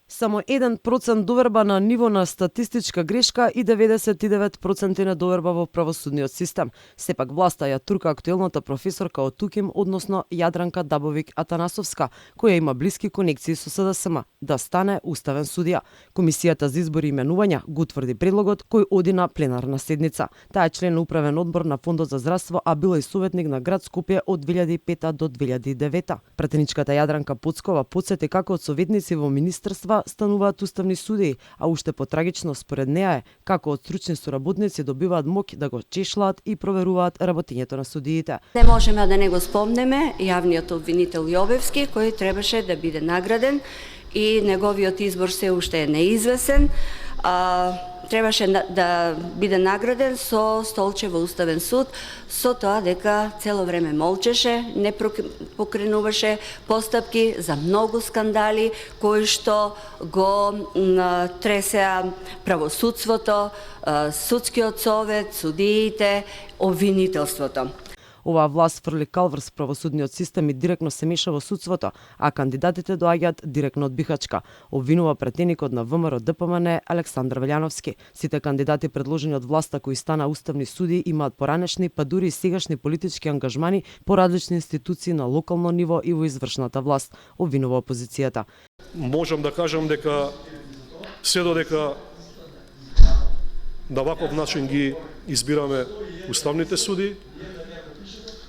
Само 1% доверба на ниво на статистичка грешка и 99% недоверба во правосудниот систем. Сепак власта ја турка актуелната професорка од ТУКИМ, односно Јадранка Дабовик Атанасовска, која има блиски конекции со СДСМ, да стане уставен судија. Комисијата за избори и именувања го утврди предлогот кој оди на пленарна седница. Таа е член на управен одбор на Фондот за здравство, а била и советник на град Скопје од 2005 до 2009. Пратеничката Јадранка Поцкова подсети како од советници во министерства стануваат уставни судии, а уште потрагично според неа е како од стручни соработници добиваат моќ да го чешлаат и проверуваат работењето на судиите. Не можеме да не го спомнеме јавниот обвинител Јовевски, кој требаше да биде награден и неговиот избор се уште е неизвесен. Требаше да биде награден со столче во Уставен суд, со тоа дека цело време молчеше, не покренуваше постапки за многу скандали кои што го тресеа правосудството, судскиот совет, судиите, обвинителството. Оваа власт фрли кал врз правосудниот систем и директно се меша во судството, а кандидатите доаѓаат директно од Бихачка, обвинува претеникот на ВМРО ДПМН Александар Велјановски. Сите кандидати предложени од власта кои стана уставни судии имаат поранешни, па дури и сегашни политички ангажмани по различни институции на локално ниво и во извршната власт, обвинува опозицијата. Можам да кажам дека се додека на ваков начин ги избираме уставните суди,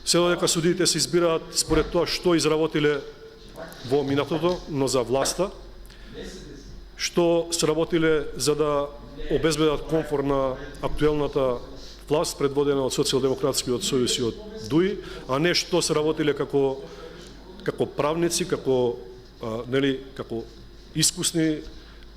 се додека судиите се избираат според тоа што изработиле во минатото, но за власта, што сработиле за да обезбедат комфор на актуелната власт предводена од Социјалдемократскиот сојуз и од ДУИ, а не што сработиле како правници, како искусни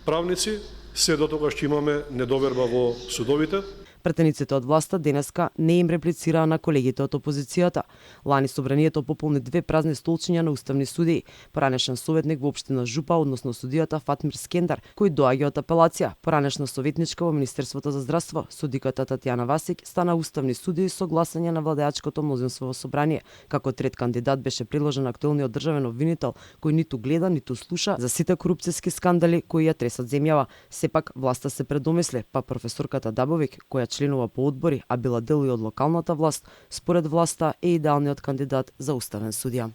правници, се до тогаш ќе имаме недоверба во судовите. Претениците од власта денеска не им реплицираа на колегите од опозицијата. Лани собранието пополни 2 празни столчиња на уставни судии. Поранешен советник во општина Жупа, односно судијата Фатмир Скендар, кој доаѓа од апелација. Поранешна советничка во Министерството за здравство, судиката Татјана Васик, стана уставни судии со гласање на владеачкото мнозинство во собрание. Како трет кандидат беше предложен актуелниот државен обвинител, кој ниту гледа, ниту слуша за сите корупцијски скандали кои ја тресат земјава. Сепак власта се предомисли, па професорката Дабовик, која членува по одбори, а била дел и од локалната власт, според власта е идеалниот кандидат за уставен судија.